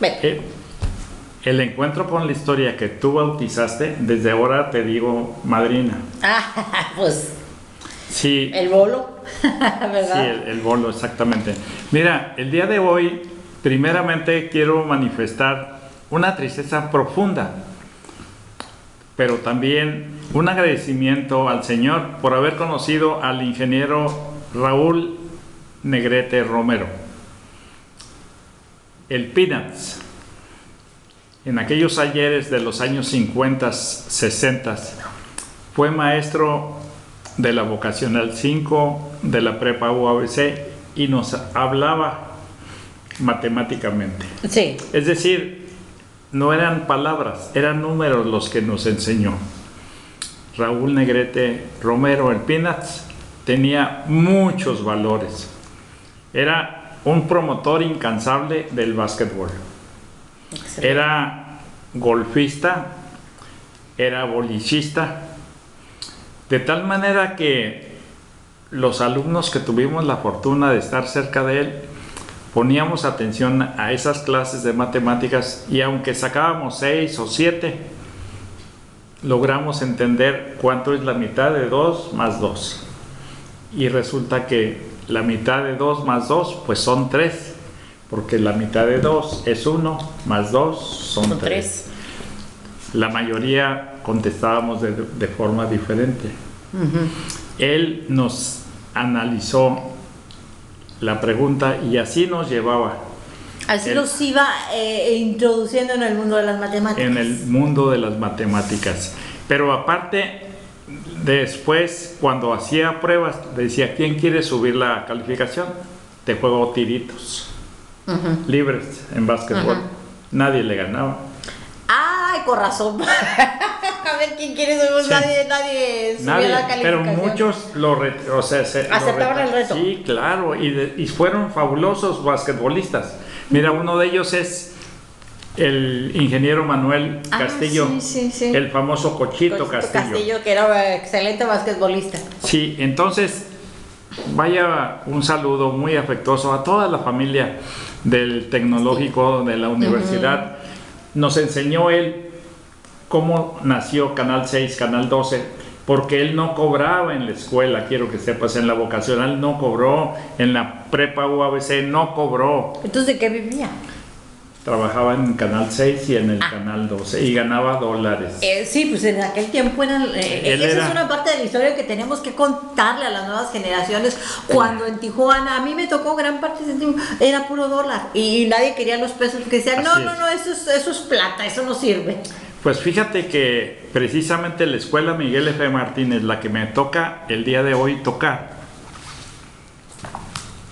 Bueno. El encuentro con la historia que tú bautizaste, desde ahora te digo madrina. Ah, pues Sí. el bolo, ¿verdad? Sí, el bolo, exactamente. Mira, el día de hoy, primeramente quiero manifestar una tristeza profunda, pero también un agradecimiento al Señor por haber conocido al ingeniero Raúl Negrete Romero, el Peanuts. En aquellos ayeres de los años 50, 60, fue maestro de la vocacional 5 de la prepa UABC y nos hablaba matemáticamente. Sí. Es decir, no eran palabras, eran números los que nos enseñó. Raúl Negrete Romero, el Peanuts, tenía muchos valores. Era un promotor incansable del básquetbol. Excelente. Era golfista, era bolichista, de tal manera que los alumnos que tuvimos la fortuna de estar cerca de él, poníamos atención a esas clases de matemáticas y aunque sacábamos 6 o 7, logramos entender cuánto es la mitad de 2 más 2. Y resulta que la mitad de 2 más 2 pues son 3. Porque la mitad de 2 es 1, más 2 son 3. La mayoría contestábamos de forma diferente. Él nos analizó la pregunta y así nos llevaba. Así nos iba introduciendo en el mundo de las matemáticas. En el mundo de las matemáticas. Pero aparte, después, cuando hacía pruebas, decía, ¿quién quiere subir la calificación? Te juego tiritos. Libres en básquetbol. Nadie le ganaba. Ay, con razón. A ver quién quiere subir. Sí. Nadie subió la calificación. Pero muchos aceptaban el reto. Sí, claro. Y fueron fabulosos basquetbolistas. Mira, uno de ellos es el ingeniero Manuel Castillo. Sí. El famoso Cochito Castillo. Que era excelente basquetbolista. Sí, entonces vaya un saludo muy afectuoso a toda la familia del tecnológico de la universidad. Nos enseñó él cómo nació Canal 6, Canal 12, porque él no cobraba en la escuela, quiero que sepas, en la vocacional no cobró, en la prepa UABC no cobró. ¿Entonces de qué vivía? Trabajaba en Canal 6 y en el Canal 12 y ganaba $. Sí, pues en aquel tiempo esa es una parte de la historia que tenemos que contarle a las nuevas generaciones. Cuando en Tijuana, a mí me tocó gran parte de tiempo, era puro dólar y nadie quería los pesos porque decían, no, eso es plata, eso no sirve. Pues fíjate que precisamente la escuela Miguel F. Martínez, la que me toca el día de hoy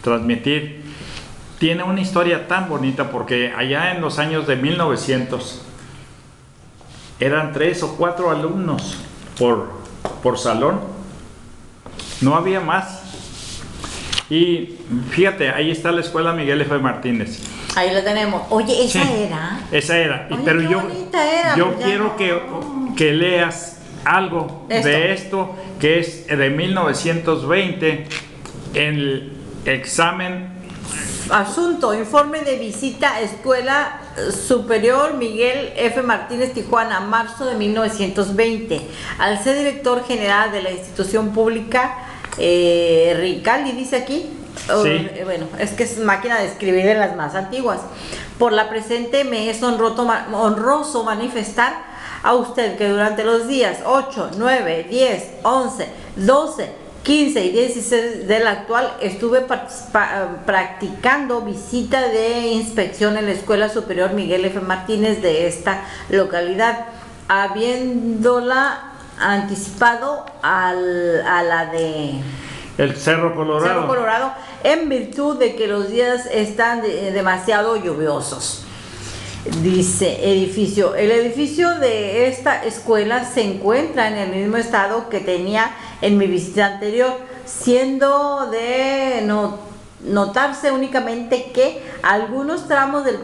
transmitir, tiene una historia tan bonita porque allá en los años de 1900 eran 3 o 4 alumnos por salón, no había más. Y fíjate, ahí está la escuela Miguel F. Martínez. Ahí la tenemos. Oye, ¿esa era? Esa era. Oye, pero yo pues quiero que leas algo de esto que es de 1920 en el examen. Asunto, informe de visita a Escuela Superior Miguel F. Martínez, Tijuana, marzo de 1920. Al ser director general de la institución pública, Ricaldi dice aquí, bueno, es que es máquina de escribir de las más antiguas. Por la presente me es honroso manifestar a usted que durante los días 8, 9, 10, 11, 12, 15 y 16 del actual estuve practicando visita de inspección en la Escuela Superior Miguel F. Martínez de esta localidad, habiéndola anticipado a la de el Cerro Colorado, en virtud de que los días están demasiado lluviosos. Dice edificio. El edificio de esta escuela se encuentra en el mismo estado que tenía en mi visita anterior, siendo de notarse únicamente que algunos tramos del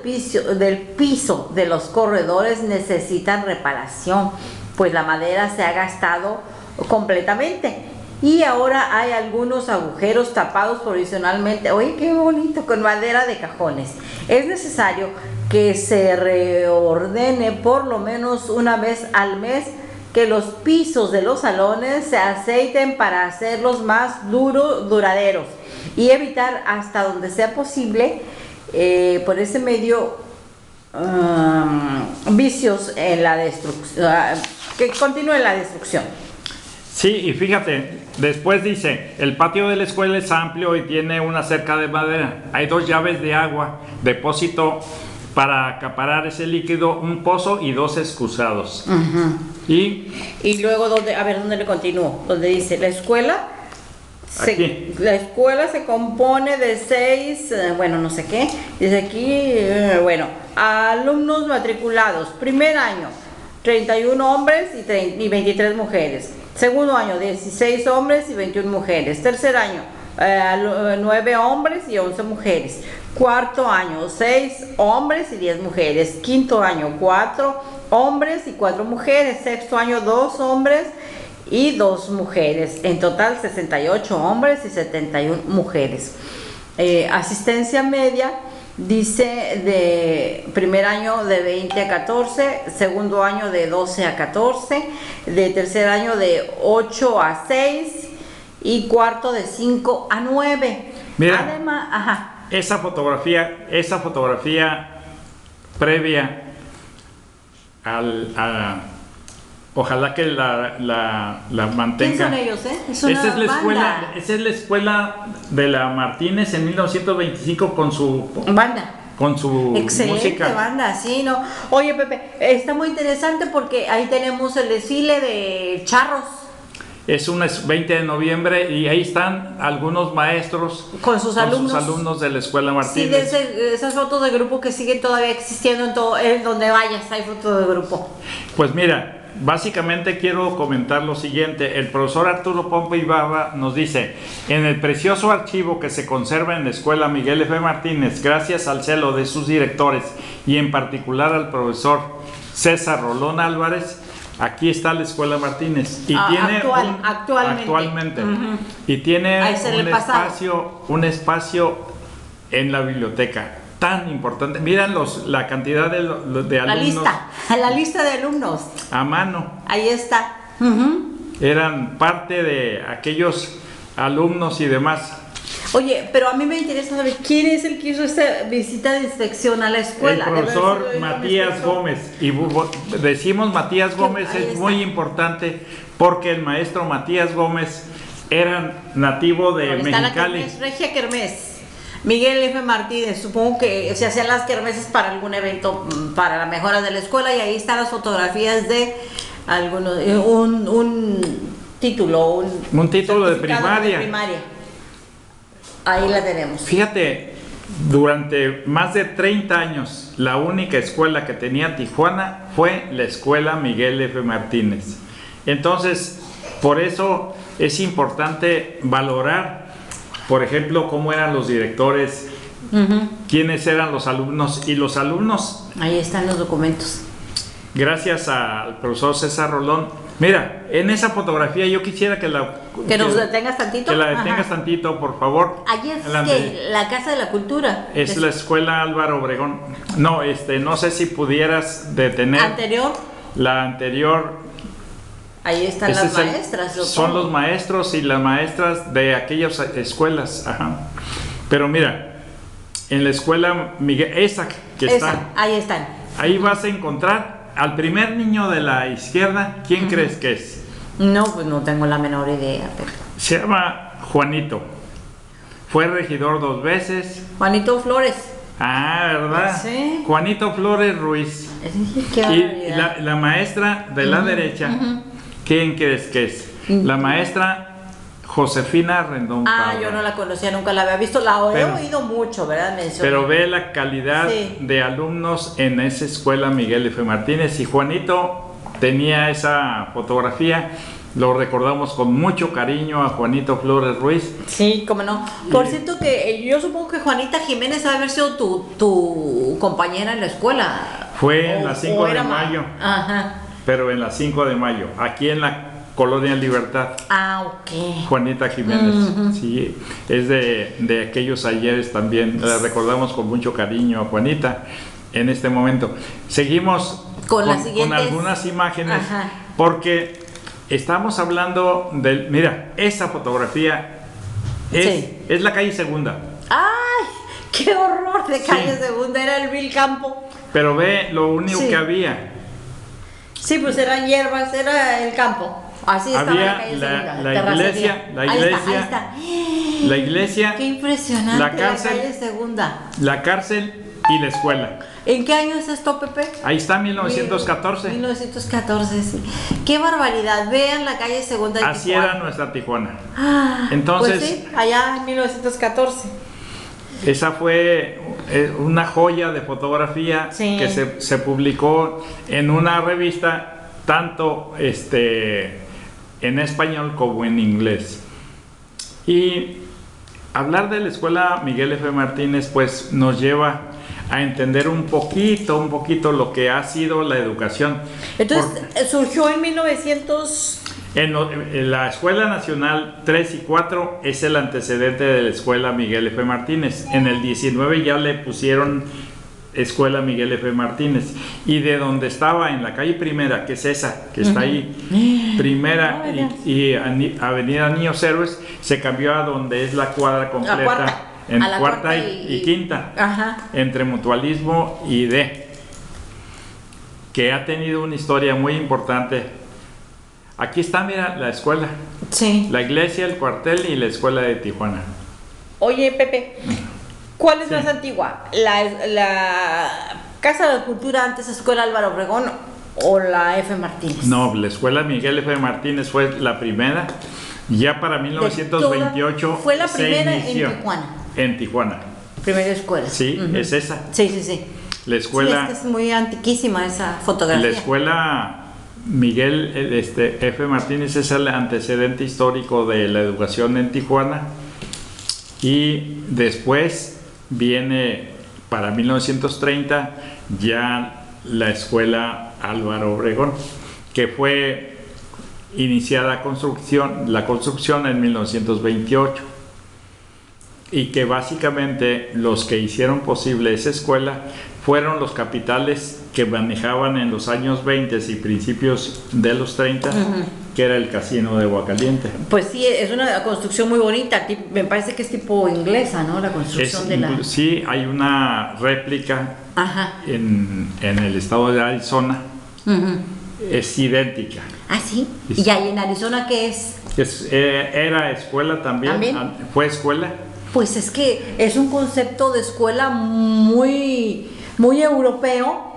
piso de los corredores necesitan reparación, pues la madera se ha gastado completamente y ahora hay algunos agujeros tapados provisionalmente. Oye, qué bonito, con madera de cajones. Es necesario que se reordene por lo menos una vez al mes, que los pisos de los salones se aceiten para hacerlos más duraderos y evitar hasta donde sea posible por ese medio vicios en la destrucción, que continúe la destrucción. Sí, y fíjate, después dice, el patio de la escuela es amplio y tiene una cerca de madera. Hay 2 llaves de agua, depósito para acaparar ese líquido, un pozo y 2 excusados. Y luego, ¿dónde le continúo? Donde dice, la escuela se compone de 6, bueno, no sé qué, dice aquí, alumnos matriculados, primer año, 31 hombres y 23 mujeres. Segundo año, 16 hombres y 21 mujeres. Tercer año, 9 hombres y 11 mujeres. Cuarto año, 6 hombres y 10 mujeres. Quinto año, 4 hombres y 4 mujeres. Sexto año, 2 hombres y 2 mujeres. En total, 68 hombres y 71 mujeres. Asistencia media, dice de primer año de 20 a 14, segundo año de 12 a 14, de tercer año de 8 a 6 y cuarto de 5 a 9. Mira, además, esa fotografía previa ojalá que la mantenga. ¿Quién son ellos, Esa es la escuela de la Martínez en 1925 con su banda. Con su excelente música. Banda, sí, ¿no? Oye, Pepe, está muy interesante porque ahí tenemos el desfile de charros. Es un 20 de noviembre y ahí están algunos maestros con sus alumnos de la escuela Martínez. Sí, de esas fotos de grupo que siguen todavía existiendo en donde vayas, hay fotos de grupo. Pues mira, básicamente quiero comentar lo siguiente. El profesor Arturo Pompa Ibarra nos dice, en el precioso archivo que se conserva en la escuela Miguel F. Martínez, gracias al celo de sus directores y en particular al profesor César Rolón Álvarez, aquí está la escuela Martínez y tiene actualmente y tiene un espacio en la biblioteca tan importante. Miran la cantidad de alumnos. La lista de alumnos. A mano. Ahí está. Eran parte de aquellos alumnos y demás. Oye, pero a mí me interesa saber quién es el que hizo esta visita de inspección a la escuela. El profesor Matías Gómez. Y decimos Matías Gómez, es muy importante porque el maestro Matías Gómez era nativo de Mexicali. Regia Kermés. Miguel F. Martínez, supongo que se hacían las kermeses para algún evento, para la mejora de la escuela, y ahí están las fotografías de algunos, un título de primaria. Ahí la tenemos. Fíjate, durante más de 30 años, la única escuela que tenía Tijuana fue la escuela Miguel F. Martínez. Entonces, por eso es importante valorar, por ejemplo, cómo eran los directores, quiénes eran los alumnos, y los alumnos. Ahí están los documentos. Gracias al profesor César Rolón. Mira, en esa fotografía yo quisiera que nos detengas tantito. Que la detengas tantito, por favor. Allí es la Casa de la Cultura. Es la escuela Álvaro Obregón. No, no sé si pudieras detener. ¿Anterior? La anterior. Ahí están las maestras. Son los maestros y las maestras de aquellas escuelas. Pero mira, en la escuela Miguel, ahí están. Ahí vas a encontrar al primer niño de la izquierda. ¿Quién crees que es? No, pues no tengo la menor idea. Pero... se llama Juanito. Fue regidor 2 veces. Juanito Flores. ¿Verdad? Sí. Juanito Flores Ruiz. Y la maestra de la derecha, ¿quién crees que es? La maestra Josefina Rendón Parra. Yo no la conocía, nunca la había visto, he oído mucho, ¿verdad? Pero ve la calidad de alumnos en esa escuela Miguel F. Martínez, y Juanito tenía esa fotografía. Lo recordamos con mucho cariño a Juanito Flores Ruiz. Sí, cómo no. Por cierto que yo supongo que Juanita Jiménez ha de haber sido tu compañera en la escuela. Fue en la 5 de mayo. Ajá. Pero en la 5 de mayo, aquí en la Colonia Libertad. Ah, ok. Juanita Jiménez, sí, es de aquellos ayeres también. La recordamos con mucho cariño a Juanita en este momento. Seguimos con algunas imágenes. Ajá. Porque estamos hablando del... Mira, esa fotografía es la calle Segunda. ¡Ay! ¡Qué horror de calle Segunda! Era el vil campo. Pero ve lo único que había. Sí, pues eran hierbas, era el campo. Así estaba había la calle Segunda. Ahí está. La iglesia. Qué impresionante la cárcel, la calle Segunda. La cárcel y la escuela. ¿En qué año es esto, Pepe? Ahí está, 1914. 1914, sí. ¡Qué barbaridad! Vean la calle Segunda de Así Tijuana. era nuestra Tijuana. Entonces, pues sí, allá en 1914. Esa fue una joya de fotografía que se publicó en una revista, tanto en español como en inglés. Y hablar de la escuela Miguel F. Martínez pues nos lleva a entender un poquito lo que ha sido la educación. Entonces, surgió en 1900... En la Escuela Nacional 3 y 4 es el antecedente de la Escuela Miguel F. Martínez. En el 19 ya le pusieron Escuela Miguel F. Martínez. Y de donde estaba, en la calle Primera, que es esa, que está ahí, Primera y Avenida Niños Héroes, se cambió a donde es la cuadra completa. En cuarta y quinta, entre Mutualismo y D, que ha tenido una historia muy importante. Aquí está, mira, la escuela, la iglesia, el cuartel y la escuela de Tijuana. Oye, Pepe, ¿cuál es más antigua? ¿La Casa de la Cultura, antes Escuela Álvaro Obregón, o la F. Martínez? No, la escuela Miguel F. Martínez fue la primera. Ya para 1928 fue la primera se inició en Tijuana. En Tijuana. Primera escuela. Sí, es esa. Sí. La escuela. Sí, es muy antiquísima esa fotografía. La escuela Miguel F. Martínez es el antecedente histórico de la educación en Tijuana. Y después viene, para 1930, ya la escuela Álvaro Obregón, que fue iniciada la construcción en 1928, y que básicamente los que hicieron posible esa escuela fueron los capitales que manejaban en los años 20 y principios de los 30, que era el casino de Aguacaliente. Pues sí, es una construcción muy bonita, me parece que es tipo inglesa, ¿no? La construcción de la... Sí, hay una réplica en el estado de Arizona, es idéntica. ¿Ah, sí? ¿Y ahí en Arizona qué es? Era escuela también. ¿Fue escuela? Pues es que es un concepto de escuela muy europeo,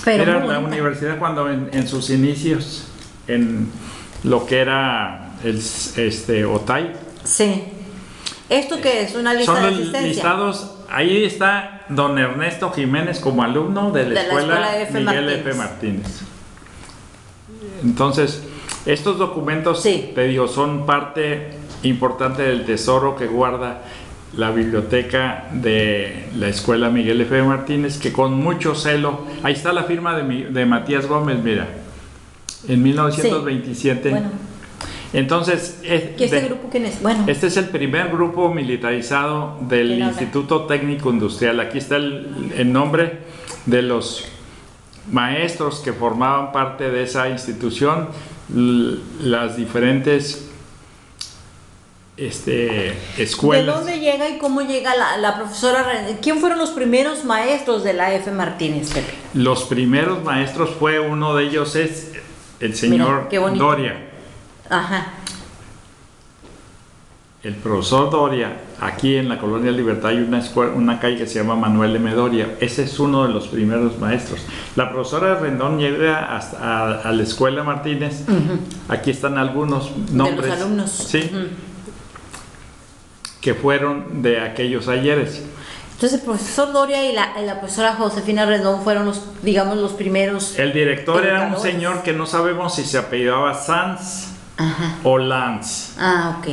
pero era la universidad cuando en sus inicios, en lo que era el Otay. Sí. ¿Esto qué es? ¿Una lista de asistencia? Son los listados. Ahí está don Ernesto Jiménez como alumno de la escuela Miguel F. Martínez. Entonces, estos documentos, te digo, son parte importante del tesoro que guarda la biblioteca de la escuela Miguel F. Martínez, que con mucho celo, ahí está la firma de Matías Gómez, mira, en 1927. Bueno. Entonces, ¿este grupo quién es? Bueno. Este es el primer grupo militarizado del Instituto Técnico Industrial. Aquí está el nombre de los maestros que formaban parte de esa institución, las diferentes escuelas. ¿De dónde llega y cómo llega la profesora? ¿Quién fueron los primeros maestros de la F. Martínez, Pepe? Los primeros maestros uno de ellos es el señor Doria. El profesor Doria, aquí en la Colonia Libertad hay una calle que se llama Manuel M. Doria. Ese es uno de los primeros maestros. La profesora Rendón llega a la escuela Martínez. Aquí están algunos nombres. De los alumnos. Sí. Que fueron de aquellos ayeres. Entonces el profesor Doria y la profesora Josefina Rendón fueron los primeros. El director era un señor que no sabemos si se apellidaba Sanz o Lanz,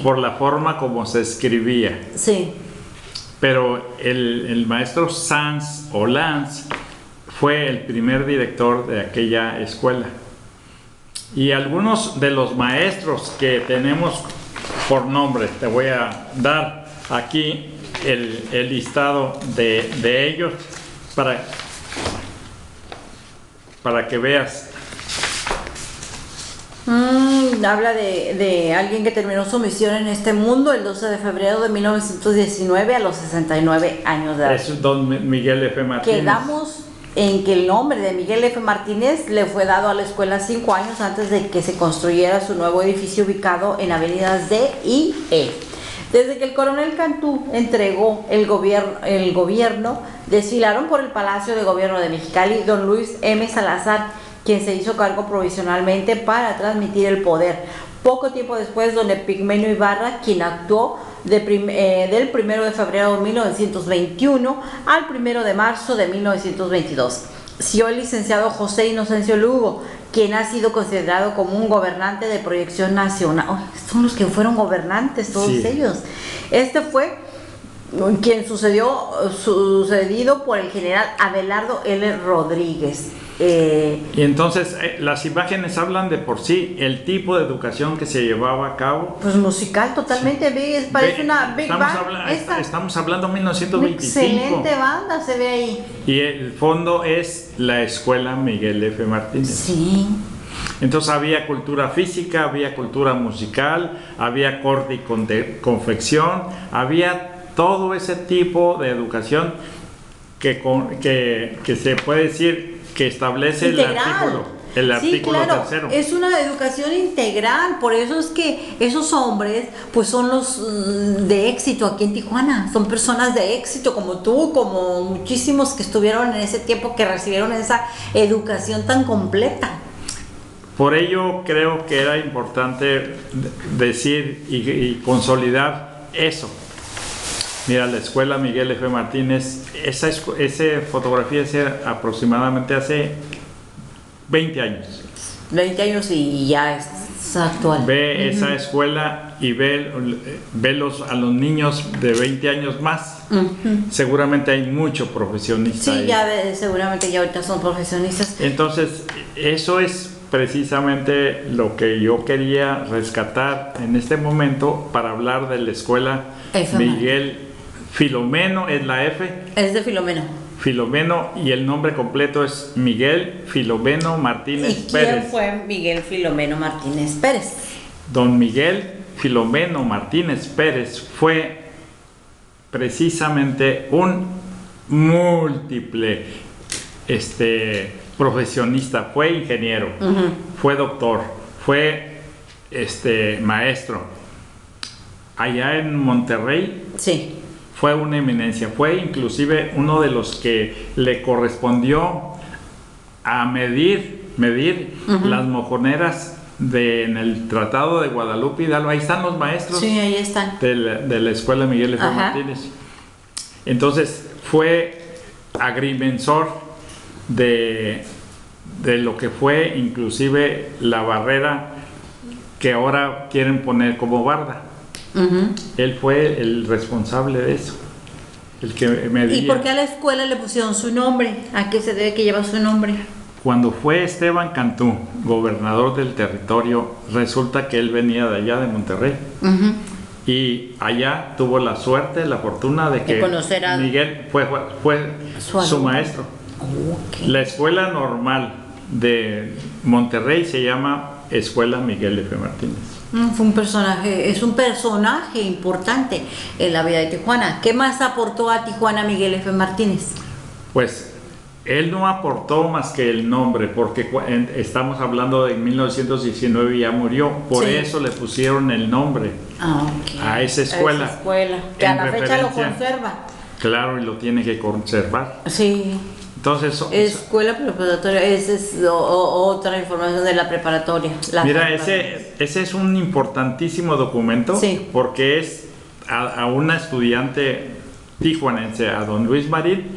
por la forma como se escribía. Sí. Pero el maestro Sanz o Lanz fue el primer director de aquella escuela. Y algunos de los maestros que tenemos por nombre, te voy a dar aquí el listado de ellos para que veas. Habla de alguien que terminó su misión en este mundo el 12 de febrero de 1919 a los 69 años de edad. Es don Miguel F. Martínez. Quedamos en que el nombre de Miguel F. Martínez le fue dado a la escuela 5 años antes de que se construyera su nuevo edificio ubicado en avenidas D y E. Desde que el coronel Cantú entregó el gobierno, desfilaron por el Palacio de Gobierno de Mexicali don Luis M. Salazar, quien se hizo cargo provisionalmente para transmitir el poder. Poco tiempo después, don Epigmenio Ibarra, quien actuó del 1 de febrero de 1921 al 1 de marzo de 1922. Siguió el licenciado José Inocencio Lugo, quien ha sido considerado como un gobernante de proyección nacional. Son los que fueron gobernantes, todos ellos. Este fue quien sucedido por el general Abelardo L. Rodríguez. Y entonces las imágenes hablan de por sí el tipo de educación que se llevaba a cabo. Pues musical totalmente, parece una big band. Estamos hablando de 1925. Una excelente banda se ve ahí. Y el fondo es la escuela Miguel F. Martínez. Sí. Entonces había cultura física, había cultura musical, había corte y confección, había todo ese tipo de educación que se puede decir que establece integral. el artículo claro, tercero. Es una educación integral, por eso es que esos hombres pues son los de éxito aquí en Tijuana, son personas de éxito como tú, como muchísimos que estuvieron en ese tiempo, que recibieron esa educación tan completa. Por ello creo que era importante decir y consolidar eso. Mira, la escuela Miguel F. Martínez, esa fotografía es aproximadamente hace 20 años. 20 años y ya es actual. Ve esa escuela y ve a los niños de 20 años más. Seguramente hay mucho profesionista. Sí, seguramente ya ahorita son profesionistas. Entonces, eso es precisamente lo que yo quería rescatar en este momento para hablar de la escuela Miguel Filomeno. ¿Es la F? Es de Filomeno. Filomeno, y el nombre completo es Miguel Filomeno Martínez Pérez. ¿Y quién fue Miguel Filomeno Martínez Pérez? Don Miguel Filomeno Martínez Pérez fue precisamente un múltiple profesionista. Fue ingeniero, fue doctor, fue maestro. Allá en Monterrey, sí, fue una eminencia. Fue inclusive uno de los que le correspondió a medir las mojoneras en el Tratado de Guadalupe Hidalgo. Ahí están los maestros. Sí, ahí están. De la escuela Miguel F. Martínez. Entonces fue agrimensor de lo que fue inclusive la barrera que ahora quieren poner como barda. Él fue el responsable de eso, el que medía. ¿Y por qué a la escuela le pusieron su nombre? ¿A qué se debe que lleva su nombre? Cuando fue Esteban Cantú gobernador del territorio, resulta que él venía de allá de Monterrey. Y allá tuvo la suerte, la fortuna de que conocer a Miguel fue su maestro. La escuela normal de Monterrey se llama Escuela Miguel F. Martínez. Es un personaje importante en la vida de Tijuana. ¿Qué más aportó a Tijuana Miguel F. Martínez? Pues él no aportó más que el nombre, porque estamos hablando de 1919 y ya murió. Por eso le pusieron el nombre a esa escuela. Que a la fecha lo conserva. Claro, y lo tiene que conservar. Sí. Entonces, escuela preparatoria, esa es otra información de la preparatoria. Mira, ese es un importantísimo documento, porque es a una estudiante tijuanense, a don Luis Marín,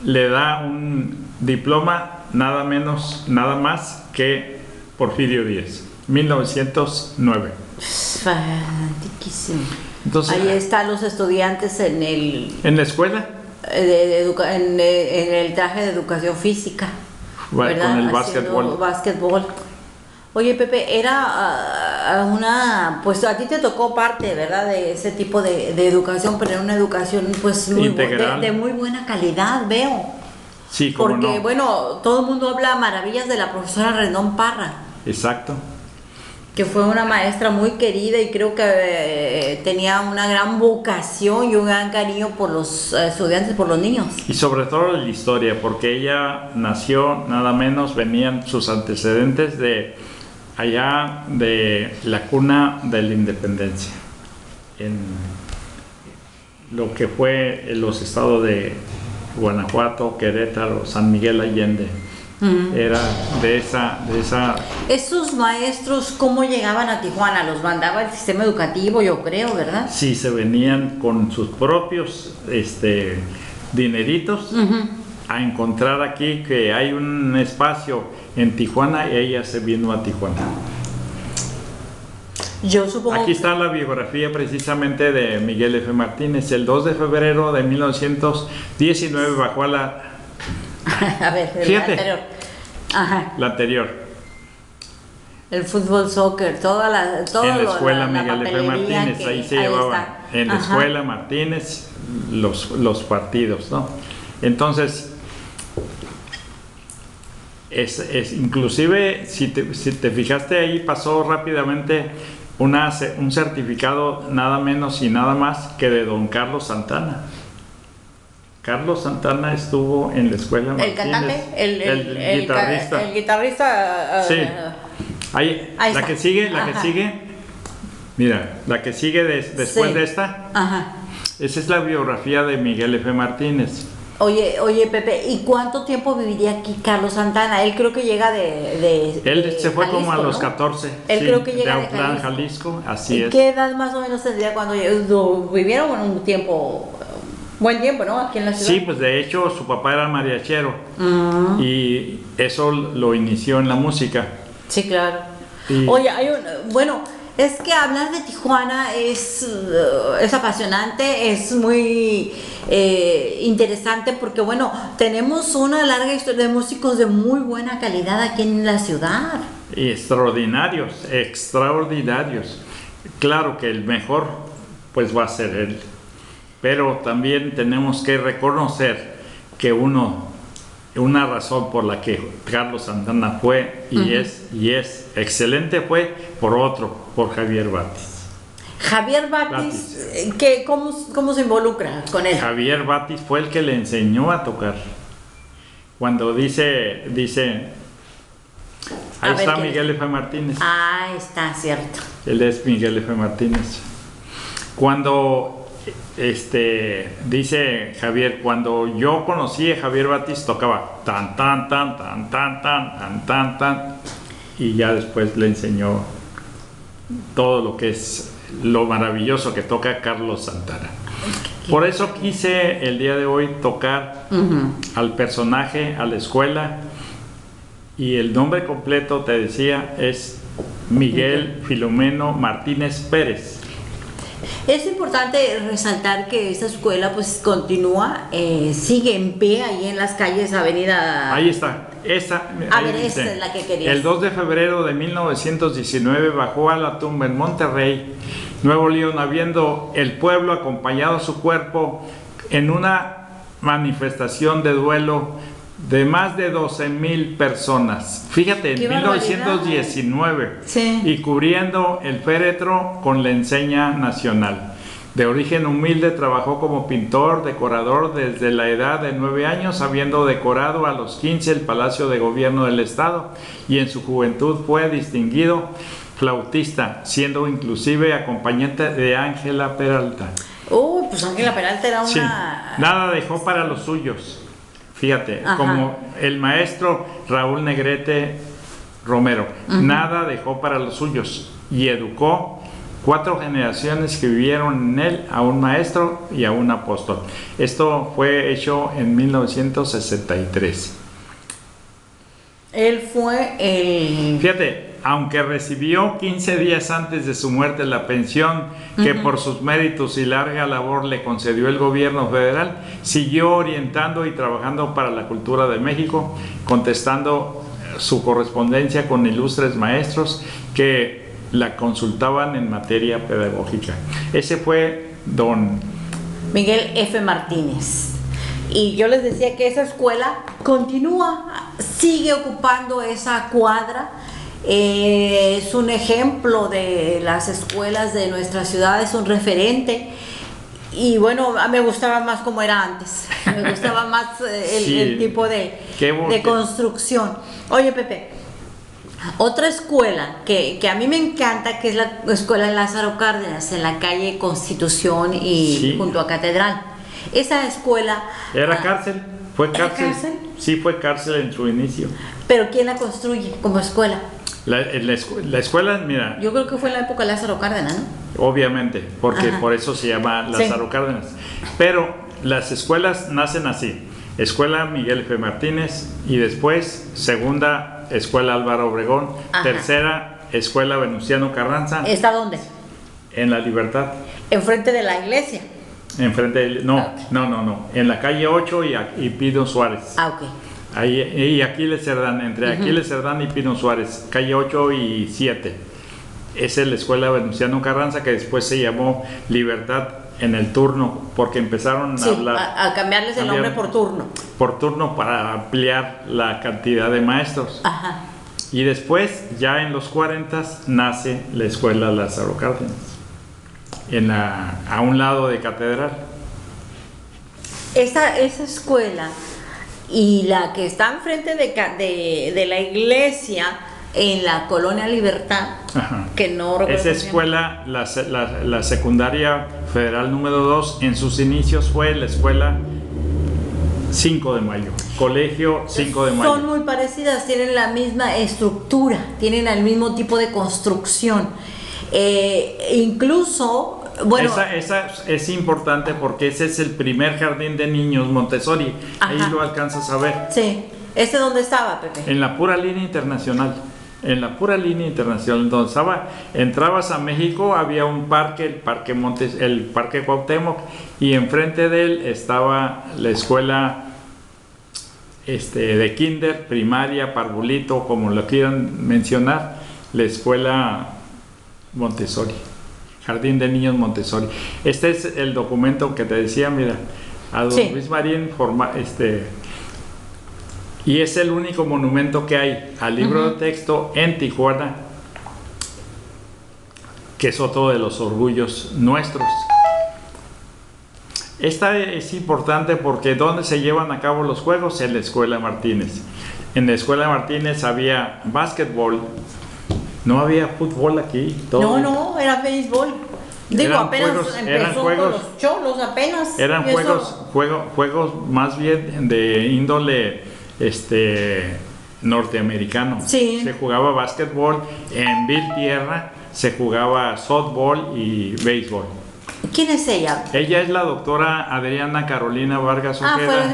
le da un diploma nada más que Porfirio Díaz, 1909. Fantástico. Entonces, ahí están los estudiantes en la escuela. En el traje de educación física, ¿verdad? Con el básquetbol. Oye, Pepe, era pues a ti te tocó parte, ¿verdad? De ese tipo de educación, pero era una educación pues Integral. de muy buena calidad, veo. Sí, cómo Porque, no. bueno, todo el mundo habla maravillas de la profesora Rendón Parra, Exacto. que fue una maestra muy querida y creo que tenía una gran vocación y un gran cariño por los estudiantes, por los niños. Y sobre todo la historia, porque ella nació, nada menos, venían sus antecedentes de allá de la cuna de la independencia, en lo que fue los estados de Guanajuato, Querétaro, San Miguel Allende. Era de esa. Esos maestros, ¿cómo llegaban a Tijuana? Los mandaba el sistema educativo, yo creo, ¿verdad? Sí, se venían con sus propios dineritos a encontrar aquí que hay un espacio en Tijuana y ella se vino a Tijuana. Yo supongo. Aquí está la biografía precisamente de Miguel F. Martínez. El 2 de febrero de 1919 bajó a la... A ver, Fíjate. anterior. Ajá. La anterior. El fútbol, soccer, todo En la escuela la Miguel F. papelería Martínez, ahí se llevaban. está. En la Ajá. escuela Martínez los partidos, ¿no? Entonces, inclusive, si te fijaste ahí, pasó rápidamente un certificado nada menos y nada más que de don Carlos Santana. Carlos Santana estuvo en la escuela Martínez. El cantante, el guitarrista. El guitarrista. Sí. Ahí Ahí la está. que sigue, Ajá. mira, la que sigue después Sí. de esta, Ajá. esa es la biografía de Miguel F. Martínez. Oye, Pepe, ¿y cuánto tiempo viviría aquí Carlos Santana? Él creo que llega Él se fue como a los ¿no? 14. Él creo que llega de Autlán, Jalisco, así ¿Y es. qué edad más o menos tendría cuando vivieron un tiempo, buen tiempo, ¿no? Aquí en la ciudad. Sí, pues de hecho su papá era mariachero y eso lo inició en la música. Sí, claro. Y- Oye, bueno, es que hablar de Tijuana es apasionante, es muy interesante porque, bueno, tenemos una larga historia de músicos de muy buena calidad aquí en la ciudad. Y extraordinarios. Claro que el mejor pues va a ser él. Pero también tenemos que reconocer que una razón por la que Carlos Santana fue y es excelente fue por Javier Batis. Javier Batis, ¿cómo se involucra con él? Javier Batis fue el que le enseñó a tocar. Cuando dice A ahí ver, está ¿quién es? Miguel F. Martínez. Ah, está cierto. Él es Miguel F. Martínez. Cuando dice Javier, cuando yo conocí a Javier Batis tocaba tan tan tan tan tan tan tan tan tan y ya después le enseñó todo lo que es lo maravilloso que toca Carlos Santana. Por eso quise el día de hoy tocar al personaje, a la escuela, y el nombre completo, te decía, es Miguel Filomeno Martínez Pérez. Es importante resaltar que esta escuela pues continúa, sigue en pie ahí en las calles Avenida... Ahí está. A Ahí ver, dice, esta es la que querías. el 2 de febrero de 1919 bajó a la tumba en Monterrey, Nuevo León, habiendo el pueblo acompañado a su cuerpo en una manifestación de duelo de más de 12,000 personas. Fíjate, en ¡Qué 1919. Sí. Y cubriendo el féretro con la enseña nacional. De origen humilde, trabajó como pintor, decorador desde la edad de 9 años, habiendo decorado a los 15 el Palacio de Gobierno del Estado, y en su juventud fue distinguido flautista, siendo inclusive acompañante de Ángela Peralta. Pues Ángela Peralta era una... Sí, nada dejó para los suyos. Fíjate, Ajá. como el maestro Raúl Negrete Romero, nada dejó para los suyos y educó 4 generaciones que vivieron en él, a un maestro y a un apóstol. Esto fue hecho en 1963. Él fue el... Fíjate, aunque recibió 15 días antes de su muerte la pensión que por sus méritos y larga labor le concedió el gobierno federal, siguió orientando y trabajando para la cultura de México, contestando su correspondencia con ilustres maestros que la consultaban en materia pedagógica. Ese fue don Miguel F. Martínez. Y yo les decía que esa escuela continúa, sigue ocupando esa cuadra. Es un ejemplo de las escuelas de nuestra ciudad, es un referente. Y bueno, me gustaba más como era antes, me gustaba más el tipo de construcción. Oye, Pepe, otra escuela que a mí me encanta, que es la escuela Lázaro Cárdenas, en la calle Constitución y junto a Catedral. Esa escuela... ¿Era cárcel? ¿Fue cárcel? ¿Era cárcel? Sí, fue cárcel en su inicio. ¿Pero quién la construye como escuela? La escuela, mira... Yo creo que fue en la época de Lázaro Cárdenas, ¿no? Obviamente, porque por eso se llama Lázaro Cárdenas. Pero las escuelas nacen así. Escuela Miguel F. Martínez y después segunda Escuela Álvaro Obregón, tercera Escuela Venustiano Carranza. ¿Está dónde? En La Libertad. ¿Enfrente de la iglesia? Enfrente de... No. En la calle 8 y Pino Suárez. Ah, ok. Ahí, y Aquiles Cerdán, entre Aquiles Cerdán y Pino Suárez, calle 8 y 7. Esa es la Escuela Venustiano Carranza, que después se llamó Libertad en el turno, porque empezaron a hablar... a cambiarles el nombre por turno. Por turno para ampliar la cantidad de maestros. Ajá. Y después, ya en los 40, nace la Escuela Lázaro Cárdenas, a un lado de Catedral. Esa escuela y la que está enfrente de la iglesia en la Colonia Libertad, que no recuerdo. Esa escuela, la secundaria federal número 2, en sus inicios fue la escuela 5 de Mayo, colegio 5 de Mayo. Son muy parecidas, tienen la misma estructura, tienen el mismo tipo de construcción. Incluso, bueno... Esa es importante porque ese es el primer jardín de niños Montessori. Ahí lo alcanzas a ver. Sí. ¿Ese dónde estaba, Pepe? En la pura línea internacional. En la pura línea internacional, donde entrabas a México, había un parque, el Parque Cuauhtémoc, y enfrente de él estaba la escuela de kinder, primaria, parvulito, como lo quieran mencionar, la escuela Montessori, Jardín de Niños Montessori. Este es el documento que te decía, mira, a don Luis Marín y es el único monumento que hay al libro de texto en Tijuana, que es otro de los orgullos nuestros. Esta es importante porque ¿dónde se llevan a cabo los juegos? En la Escuela Martínez. En la Escuela Martínez había básquetbol, no había fútbol aquí. No, era béisbol. Digo, apenas empezó con los cholos, apenas. Eran juegos más bien de índole norteamericano. Sí. Se jugaba básquetbol, en Vil Tierra se jugaba softball y béisbol. ¿Quién es ella? Ella es la doctora Adriana Carolina Vargas Ojeda, fue la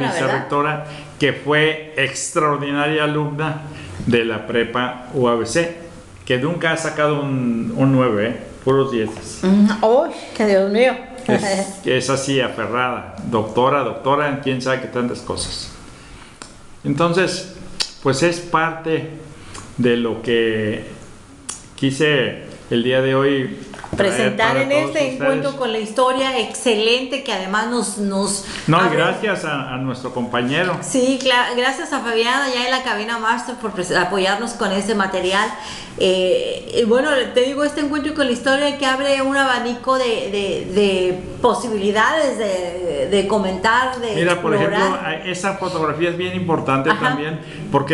vicerrectora, que fue extraordinaria alumna de la prepa UABC, que nunca ha sacado un 9, puros 10. ¡Uy, qué Dios mío! Es así, aferrada, doctora, quién sabe qué tantas cosas. Entonces, pues es parte de lo que quise el día de hoy presentar en este encuentro con la historia excelente que además nos y gracias a nuestro compañero. Sí, claro, gracias a Fabián allá en la cabina master por apoyarnos con ese material. Bueno, te digo, este encuentro con la historia que abre un abanico de posibilidades de comentar, de Mira, explorar. por ejemplo, esa fotografía es bien importante también porque